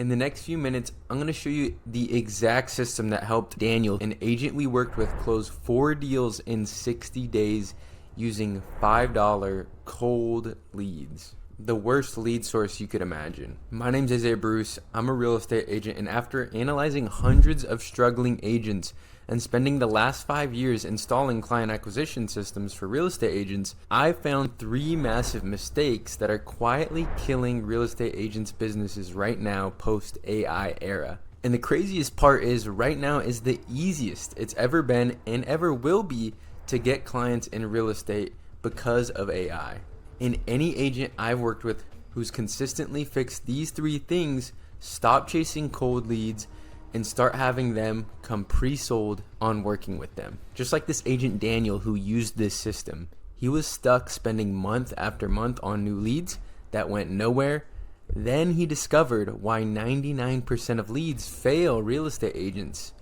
In the next few minutes, I'm going to show you the exact system that helped Daniel, an agent we worked with, close 4 deals in 60 days using $5 cold leads. The worst lead source you could imagine. My name's Isaiah Bruce. I'm a real estate agent, and after analyzing hundreds of struggling agents and spending the last 5 years installing client acquisition systems for real estate agents, I found 3 massive mistakes that are quietly killing real estate agents' businesses right now post AI era. And the craziest part is right now is the easiest it's ever been and ever will be to get clients in real estate because of AI. And any agent I've worked with who's consistently fixed these 3 things, stop chasing cold leads and start having them come pre-sold on working with them. Just like this agent Daniel who used this system. He was stuck spending month after month on new leads that went nowhere. Then he discovered why 99% of leads fail real estate agents.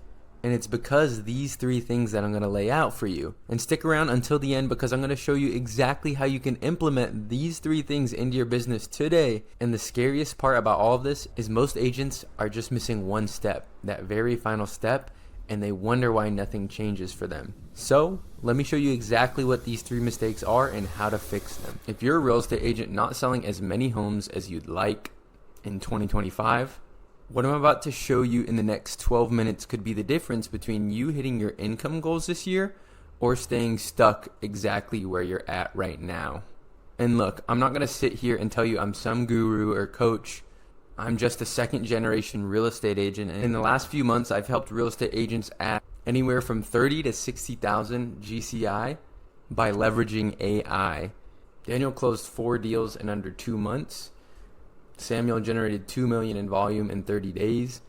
And it's because these 3 things that I'm going to lay out for you. And stick around until the end because I'm going to show you exactly how you can implement these 3 things into your business today. And the scariest part about all of this is most agents are just missing one step, that very final step, and they wonder why nothing changes for them. So let me show you exactly what these 3 mistakes are and how to fix them. If you're a real estate agent not selling as many homes as you'd like in 2025, what I'm about to show you in the next 12 minutes could be the difference between you hitting your income goals this year or staying stuck exactly where you're at right now. And look, I'm not going to sit here and tell you I'm some guru or coach. I'm just a second generation real estate agent. And in the last few months, I've helped real estate agents add anywhere from 30 to 60,000 GCI by leveraging AI. Daniel closed 4 deals in under 2 months. Samuel generated $2 million in volume in 30 days.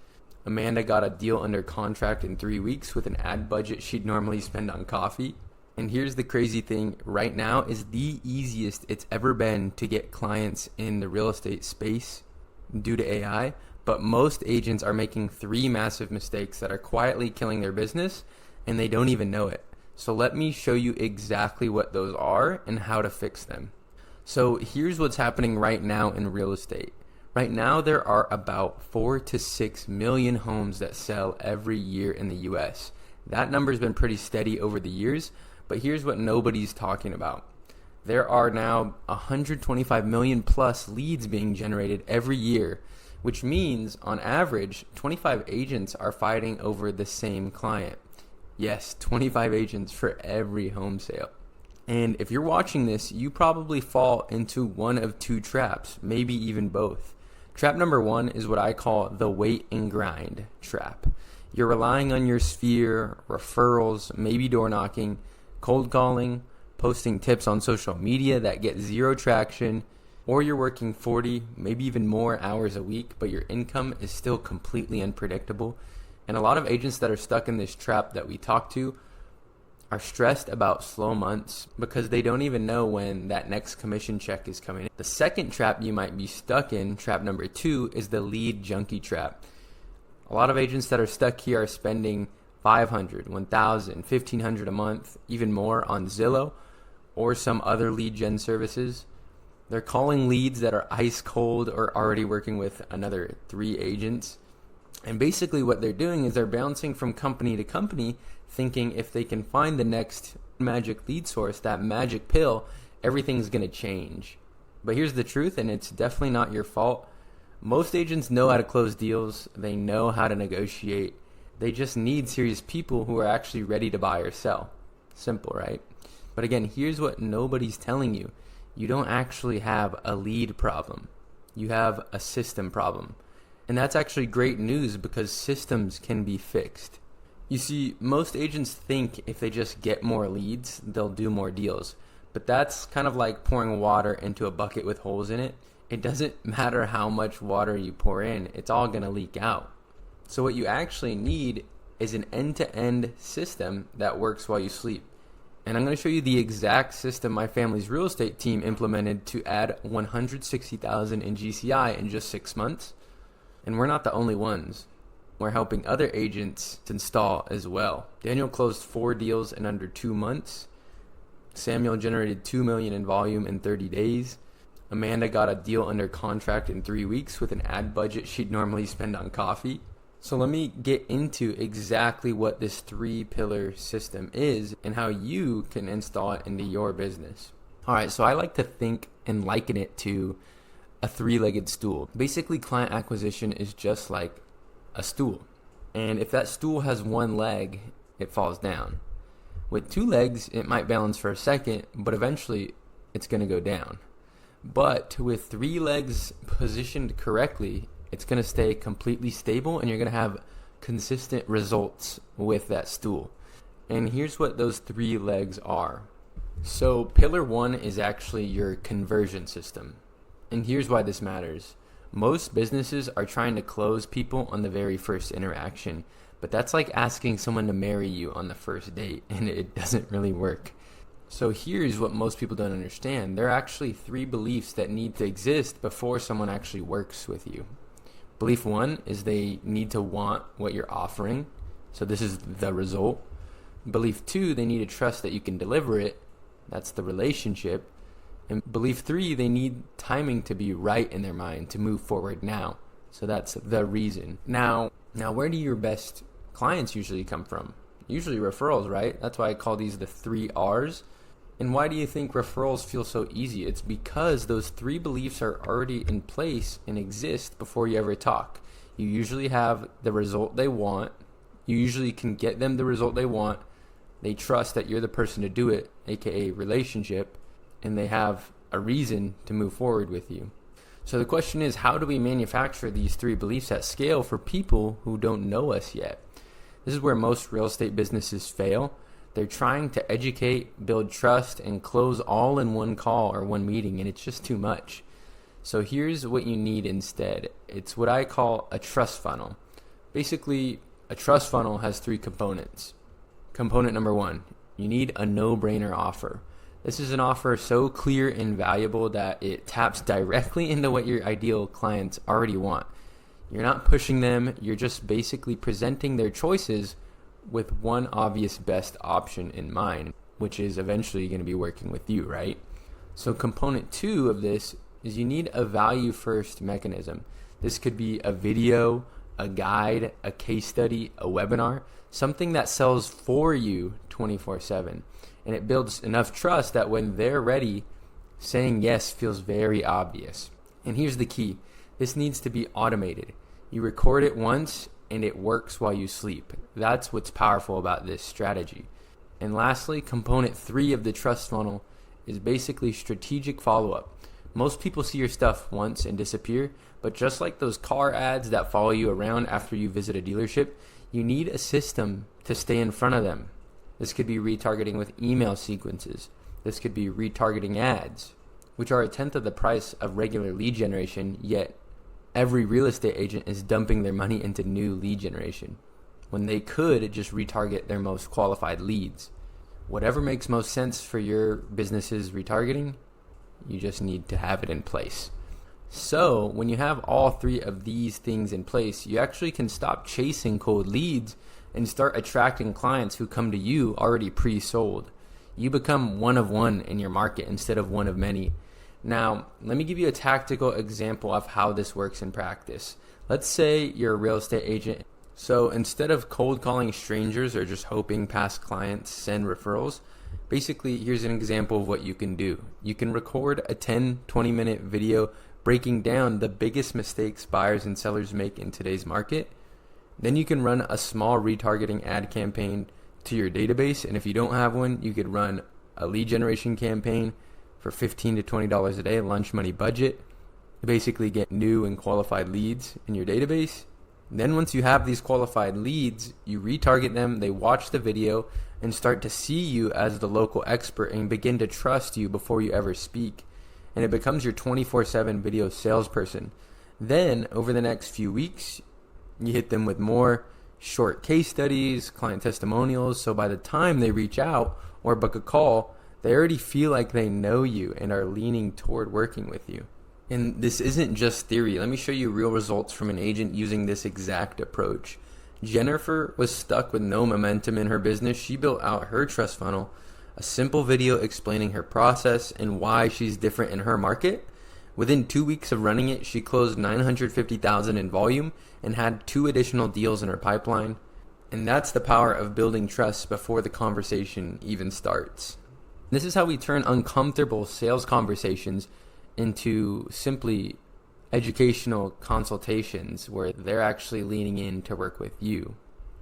Amanda got a deal under contract in 3 weeks with an ad budget she'd normally spend on coffee. And here's the crazy thing, right now is the easiest it's ever been to get clients in the real estate space due to AI, but most agents are making 3 massive mistakes that are quietly killing their business and they don't even know it. So let me show you exactly what those are and how to fix them. So here's what's happening right now in real estate. Right now, there are about 4 to 6 million homes that sell every year in the US. That number's been pretty steady over the years, but here's what nobody's talking about. There are now 125 million plus leads being generated every year, which means on average, 25 agents are fighting over the same client. Yes, 25 agents for every home sale. And if you're watching this, you probably fall into one of 2 traps, maybe even both. Trap number 1 is what I call the wait and grind trap. You're relying on your sphere, referrals, maybe door knocking, cold calling, posting tips on social media that get 0 traction, or you're working 40, maybe even more hours a week, but your income is still completely unpredictable. And a lot of agents that are stuck in this trap that we talk to are stressed about slow months because they don't even know when that next commission check is coming in. The second trap you might be stuck in, trap number 2, is the lead junkie trap. A lot of agents that are stuck here are spending $500, $1,000, $1,500 a month, even more on Zillow or some other lead gen services. They're calling leads that are ice cold or already working with another 3 agents. And basically what they're doing is they're bouncing from company to company thinking if they can find the next magic lead source, that magic pill, everything's going to change. But here's the truth, and it's definitely not your fault. Most agents know how to close deals. They know how to negotiate. They just need serious people who are actually ready to buy or sell. Simple, right? But again, here's what nobody's telling you. You don't actually have a lead problem. You have a system problem. And that's actually great news because systems can be fixed. You see, most agents think if they just get more leads, they'll do more deals. But that's kind of like pouring water into a bucket with holes in it. It doesn't matter how much water you pour in, it's all going to leak out. So what you actually need is an end-to-end system that works while you sleep. And I'm going to show you the exact system my family's real estate team implemented to add 160,000 in GCI in just 6 months. And we're not the only ones. We're helping other agents install as well. Daniel closed 4 deals in under 2 months. Samuel generated $2 million in volume in 30 days. Amanda got a deal under contract in 3 weeks with an ad budget she'd normally spend on coffee. So let me get into exactly what this 3-pillar system is and how you can install it into your business. All right, so I like to think and liken it to a 3-legged stool. Basically, client acquisition is just like a stool. And if that stool has 1 leg, it falls down. With 2 legs, it might balance for a second, but eventually it's going to go down. But with 3 legs positioned correctly, it's going to stay completely stable and you're going to have consistent results with that stool. And here's what those 3 legs are. So pillar 1 is actually your conversion system. And here's why this matters. Most businesses are trying to close people on the very first interaction, but that's like asking someone to marry you on the first date, and it doesn't really work. So here's what most people don't understand. There are actually 3 beliefs that need to exist before someone actually works with you. Belief 1 is they need to want what you're offering. So this is the result. Belief 2, they need to trust that you can deliver it. That's the relationship. And belief 3, they need timing to be right in their mind to move forward now. So that's the reason. Now where do your best clients usually come from? Usually referrals, right? That's why I call these the 3 R's. And why do you think referrals feel so easy? It's because those 3 beliefs are already in place and exist before you ever talk. You usually have the result they want. You usually can get them the result they want. They trust that you're the person to do it, aka relationship, and they have a reason to move forward with you. So the question is, how do we manufacture these 3 beliefs at scale for people who don't know us yet? This is where most real estate businesses fail. They're trying to educate, build trust, and close all in one call or one meeting, and it's just too much. So here's what you need instead. It's what I call a trust funnel. Basically, a trust funnel has 3 components. Component number 1, you need a no-brainer offer. This is an offer so clear and valuable that it taps directly into what your ideal clients already want. You're not pushing them, you're just basically presenting their choices with one obvious best option in mind, which is eventually going to be working with you, right? So component 2 of this is you need a value first mechanism. This could be a video, a guide, a case study, a webinar, something that sells for you 24/7. And it builds enough trust that when they're ready, saying yes feels very obvious. And here's the key. This needs to be automated. You record it once and it works while you sleep. That's what's powerful about this strategy. And lastly, component 3 of the trust funnel is basically strategic follow-up. Most people see your stuff once and disappear, but just like those car ads that follow you around after you visit a dealership, you need a system to stay in front of them. This could be retargeting with email sequences. This could be retargeting ads, which are 1/10 of the price of regular lead generation, yet every real estate agent is dumping their money into new lead generation when they could just retarget their most qualified leads. Whatever makes most sense for your business's retargeting, you just need to have it in place. So when you have all 3 of these things in place, you actually can stop chasing cold leads and start attracting clients who come to you already pre-sold. You become one of one in your market instead of one of many. Now, let me give you a tactical example of how this works in practice. Let's say you're a real estate agent. So instead of cold calling strangers or just hoping past clients send referrals, basically here's an example of what you can do. You can record a 10-20 minute video breaking down the biggest mistakes buyers and sellers make in today's market. Then you can run a small retargeting ad campaign to your database, and if you don't have one, you could run a lead generation campaign for $15 to $20 a day, lunch money budget, to basically get new and qualified leads in your database. Then once you have these qualified leads, you retarget them, they watch the video, and start to see you as the local expert and begin to trust you before you ever speak. And it becomes your 24/7 video salesperson. Then, over the next few weeks, you hit them with more short case studies, client testimonials, so by the time they reach out or book a call, they already feel like they know you and are leaning toward working with you. And this isn't just theory. Let me show you real results from an agent using this exact approach. Jennifer was stuck with no momentum in her business. She built out her trust funnel, a simple video explaining her process and why she's different in her market. Within 2 weeks of running it, she closed $950,000 in volume and had 2 additional deals in her pipeline. And that's the power of building trust before the conversation even starts. This is how we turn uncomfortable sales conversations into simply educational consultations where they're actually leaning in to work with you.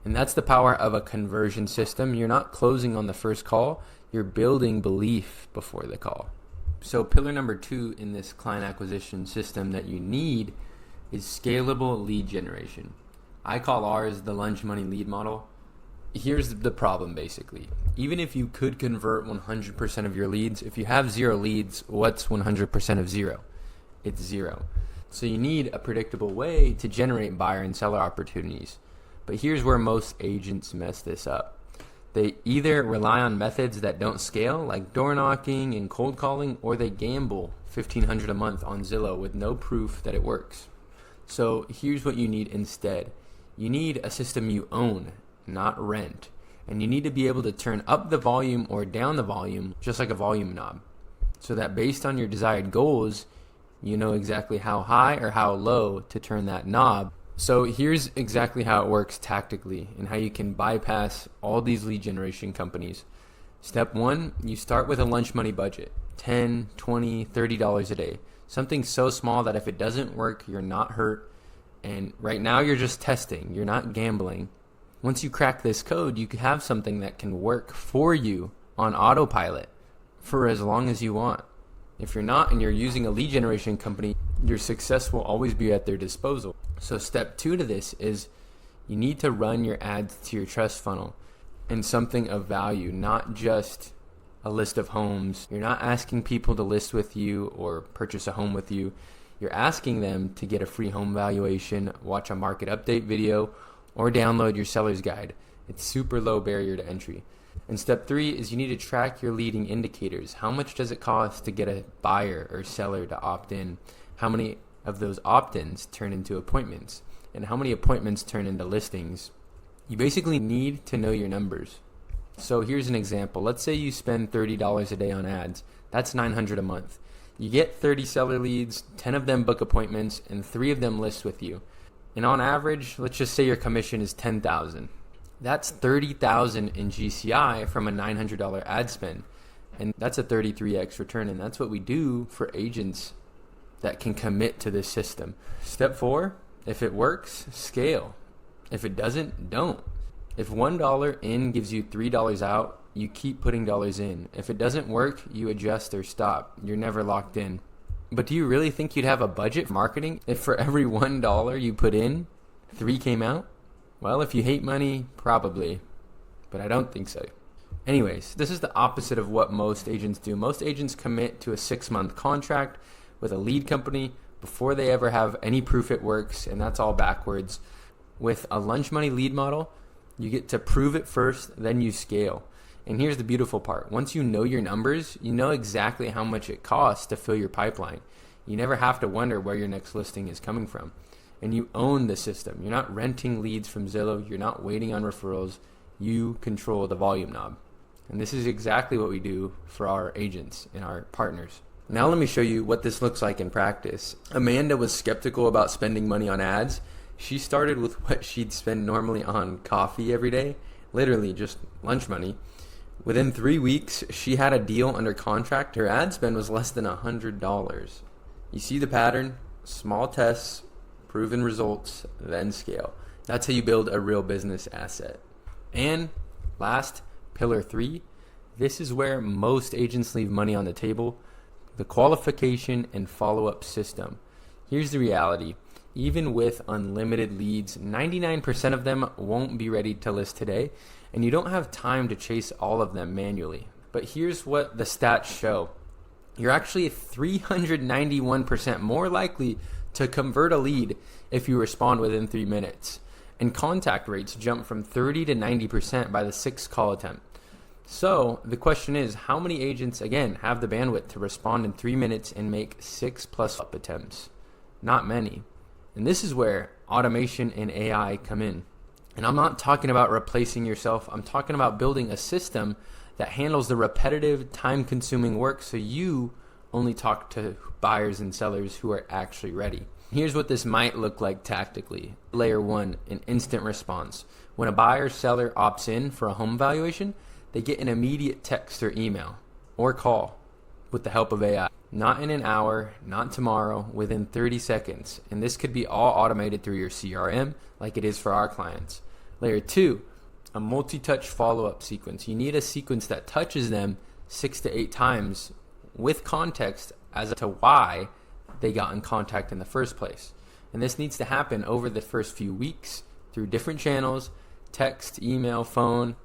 And that's the power of a conversion system. You're not closing on the first call, you're building belief before the call. So pillar number 2 in this client acquisition system that you need is scalable lead generation. I call ours the lunch money lead model. Here's the problem basically. Even if you could convert 100% of your leads, if you have 0 leads, what's 100% of 0? It's 0. So you need a predictable way to generate buyer and seller opportunities. But here's where most agents mess this up. They either rely on methods that don't scale, like door knocking and cold calling, or they gamble $1,500 a month on Zillow with no proof that it works. So here's what you need instead. You need a system you own, not rent. And you need to be able to turn up the volume or down the volume, just like a volume knob, so that based on your desired goals, you know exactly how high or how low to turn that knob. So here's exactly how it works tactically and how you can bypass all these lead generation companies. Step 1, you start with a lunch money budget, $10, $20, $30 a day. Something so small that if it doesn't work, you're not hurt. And right now you're just testing, you're not gambling. Once you crack this code, you can have something that can work for you on autopilot for as long as you want. If you're not and you're using a lead generation company, your success will always be at their disposal. So step 2 to this is you need to run your ads to your trust funnel and something of value, not just a list of homes. You're not asking people to list with you or purchase a home with you. You're asking them to get a free home valuation, watch a market update video, or download your seller's guide. It's super low barrier to entry. And step 3 is you need to track your leading indicators. How much does it cost to get a buyer or seller to opt in? How many of those opt-ins turn into appointments? And how many appointments turn into listings? You basically need to know your numbers. So here's an example. Let's say you spend $30 a day on ads. That's $900 a month. You get 30 seller leads, 10 of them book appointments, and 3 of them list with you. And on average, let's just say your commission is $10,000. That's $30,000 in GCI from a $900 ad spend. And that's a 33x return. And that's what we do for agents that can commit to this system. Step 4, if it works, scale. If it doesn't, don't. If $1 in gives you $3 out, you keep putting dollars in. If it doesn't work, you adjust or stop. You're never locked in. But do you really think you'd have a budget for marketing if for every $1 you put in, 3 came out? Well, if you hate money, probably. But I don't think so. Anyways, this is the opposite of what most agents do. Most agents commit to a 6-month contract with a lead company before they ever have any proof it works, and that's all backwards. With a lunch money lead model, you get to prove it first, then you scale. And here's the beautiful part. Once you know your numbers, you know exactly how much it costs to fill your pipeline. You never have to wonder where your next listing is coming from. And you own the system. You're not renting leads from Zillow. You're not waiting on referrals. You control the volume knob. And this is exactly what we do for our agents and our partners. Now let me show you what this looks like in practice. Amanda was skeptical about spending money on ads. She started with what she'd spend normally on coffee every day, literally just lunch money. Within 3 weeks, she had a deal under contract. Her ad spend was less than $100. You see the pattern? Small tests, proven results, then scale. That's how you build a real business asset. And last, pillar 3, this is where most agents leave money on the table, the qualification and follow-up system. Here's the reality. Even with unlimited leads, 99% of them won't be ready to list today, and you don't have time to chase all of them manually. But here's what the stats show. You're actually 391% more likely to convert a lead if you respond within 3 minutes. And contact rates jump from 30 to 90% by the 6th call attempt. So the question is, how many agents, again, have the bandwidth to respond in 3 minutes and make 6+ up attempts? Not many. And this is where automation and AI come in. And I'm not talking about replacing yourself. I'm talking about building a system that handles the repetitive, time-consuming work so you only talk to buyers and sellers who are actually ready. Here's what this might look like tactically. Layer 1, an instant response. When a buyer or seller opts in for a home valuation, they get an immediate text or email or call with the help of AI. Not in an hour, not tomorrow, within 30 seconds. And this could be all automated through your CRM like it is for our clients. Layer 2, a multi-touch follow-up sequence. You need a sequence that touches them 6 to 8 times with context as to why they got in contact in the first place. And this needs to happen over the first few weeks through different channels, text, email, phone.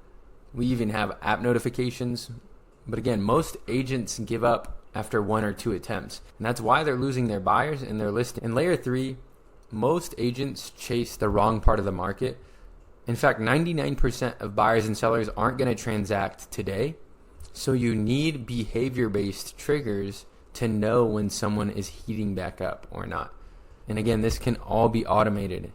We even have app notifications. But again, most agents give up after 1 or 2 attempts. And that's why they're losing their buyers and their listing. In layer 3, most agents chase the wrong part of the market. In fact, 99% of buyers and sellers aren't going to transact today. So you need behavior-based triggers to know when someone is heating back up or not. And again, this can all be automated.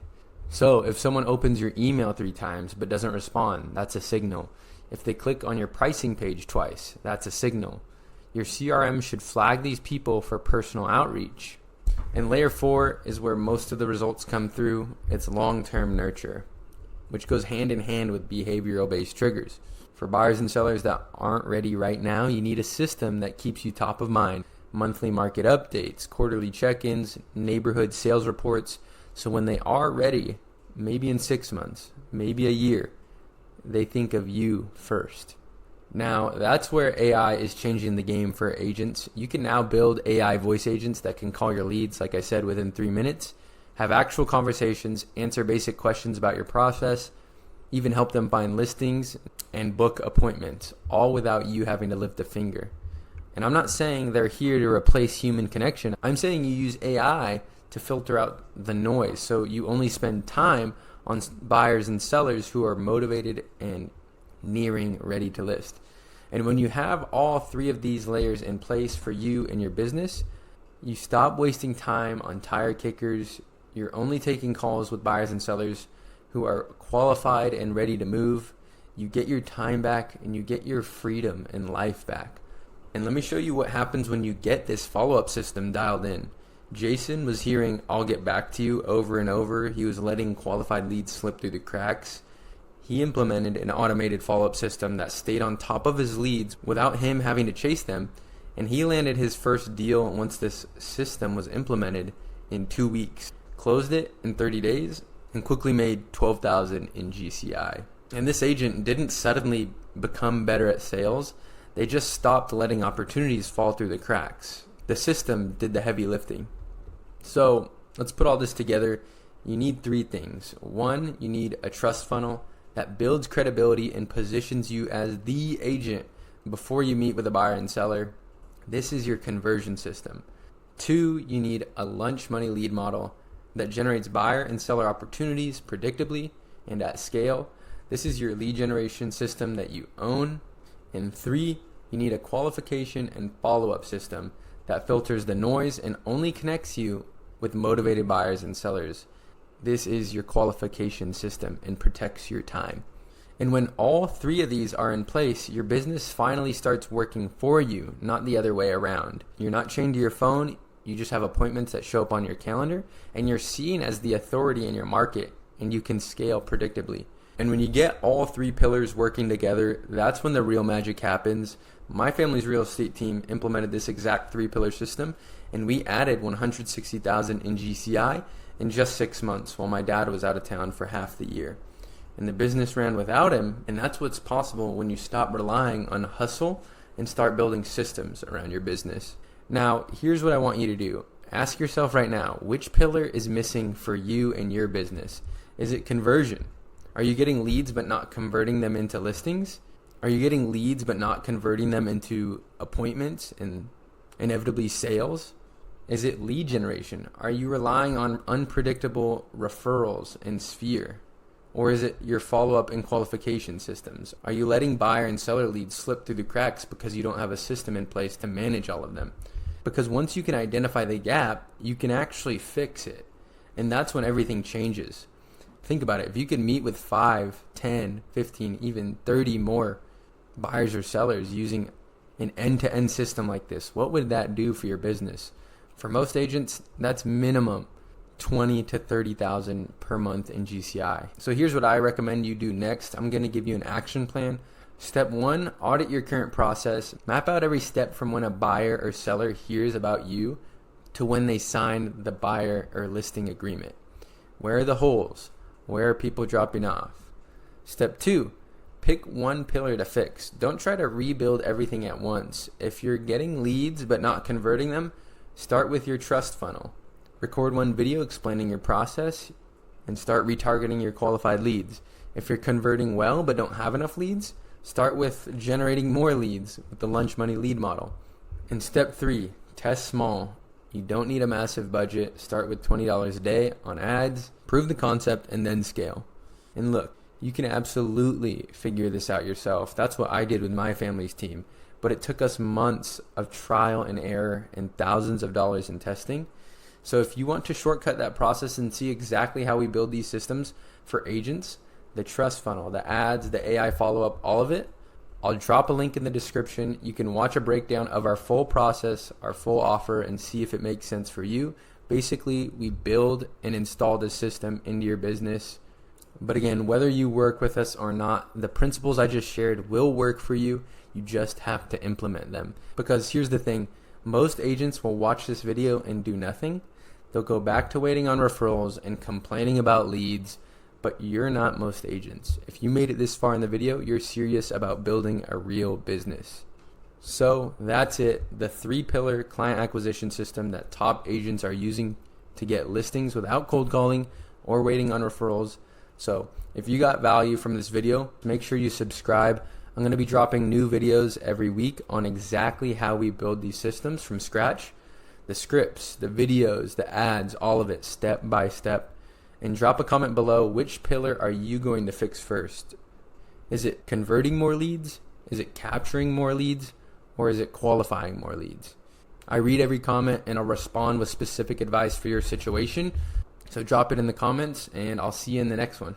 So if someone opens your email 3 times but doesn't respond, that's a signal. If they click on your pricing page twice, that's a signal. Your CRM should flag these people for personal outreach. And layer 4 is where most of the results come through. It's long-term nurture, which goes hand in hand with behavioral-based triggers. For buyers and sellers that aren't ready right now, you need a system that keeps you top of mind. Monthly market updates, quarterly check-ins, neighborhood sales reports. So when they are ready, maybe in 6 months, maybe a year, they think of you first. Now, that's where AI is changing the game for agents. You can now build AI voice agents that can call your leads, like I said, within 3 minutes, have actual conversations, answer basic questions about your process, even help them find listings and book appointments, all without you having to lift a finger. And I'm not saying they're here to replace human connection. I'm saying you use AI to filter out the noise, so you only spend time on buyers and sellers who are motivated and nearing ready to list. And when you have all 3 of these layers in place for you and your business, you stop wasting time on tire kickers. You're only taking calls with buyers and sellers who are qualified and ready to move. You get your time back and you get your freedom and life back. And let me show you what happens when you get this follow-up system dialed in. Jason was hearing "I'll get back to you" over and over. He was letting qualified leads slip through the cracks. He implemented an automated follow-up system that stayed on top of his leads without him having to chase them. And he landed his first deal once this system was implemented in 2 weeks. Closed it in 30 days and quickly made $12,000 in GCI. And this agent didn't suddenly become better at sales. They just stopped letting opportunities fall through the cracks. The system did the heavy lifting. So let's put all this together. You need 3 things. 1, you need a trust funnel that builds credibility and positions you as the agent before you meet with a buyer and seller. This is your conversion system. 2, you need a lunch money lead model that generates buyer and seller opportunities predictably and at scale. This is your lead generation system that you own. And 3, you need a qualification and follow-up system that filters the noise and only connects you with motivated buyers and sellers. This is your qualification system and protects your time. And when all 3 of these are in place, your business finally starts working for you, not the other way around. You're not chained to your phone. You just have appointments that show up on your calendar, and you're seen as the authority in your market, and you can scale predictably. And when you get all 3 pillars working together, that's when the real magic happens. My family's real estate team implemented this exact 3-pillar system, and we added $160,000 in GCI in just 6 months while my dad was out of town for half the year. And the business ran without him, and that's what's possible when you stop relying on hustle and start building systems around your business. Now, here's what I want you to do. Ask yourself right now, which pillar is missing for you and your business? Is it conversion? Are you getting leads but not converting them into listings? Are you getting leads but not converting them into appointments and inevitably sales? Is it lead generation? Are you relying on unpredictable referrals and Sphere? Or is it your follow-up and qualification systems? Are you letting buyer and seller leads slip through the cracks because you don't have a system in place to manage all of them? Because once you can identify the gap, you can actually fix it. And that's when everything changes. Think about it. If you can meet with 5, 10, 15, even 30 more buyers or sellers using an end-to-end system like this, what would that do for your business? For most agents, that's minimum 20 to 30,000 per month in GCI. So here's what I recommend you do next. I'm going to give you an action plan. Step 1, audit your current process. Map out every step from when a buyer or seller hears about you to when they sign the buyer or listing agreement. Where are the holes? Where are people dropping off? Step 2, pick one pillar to fix. Don't try to rebuild everything at once. If you're getting leads but not converting them, start with your trust funnel. Record one video explaining your process and start retargeting your qualified leads. If you're converting well but don't have enough leads, start with generating more leads with the lunch money lead model. And step 3, test small. You don't need a massive budget. Start with $20 a day on ads, prove the concept, and then scale. And look, you can absolutely figure this out yourself. That's what I did with my family's team. But it took us months of trial and error and thousands of dollars in testing. So if you want to shortcut that process and see exactly how we build these systems for agents, the trust funnel, the ads, the AI follow-up, all of it, I'll drop a link in the description. You can watch a breakdown of our full process, our full offer, and see if it makes sense for you. Basically, we build and install this system into your business. But again, whether you work with us or not, the principles I just shared will work for you. You just have to implement them. Because here's the thing, most agents will watch this video and do nothing. They'll go back to waiting on referrals and complaining about leads, but you're not most agents. If you made it this far in the video, you're serious about building a real business. So that's it, the 3-pillar client acquisition system that top agents are using to get listings without cold calling or waiting on referrals. So if you got value from this video, make sure you subscribe. I'm going to be dropping new videos every week on exactly how we build these systems from scratch. The scripts, the videos, the ads, all of it step by step. And drop a comment below, which pillar are you going to fix first? Is it converting more leads? Is it capturing more leads? Or is it qualifying more leads? I read every comment and I'll respond with specific advice for your situation. So drop it in the comments and I'll see you in the next one.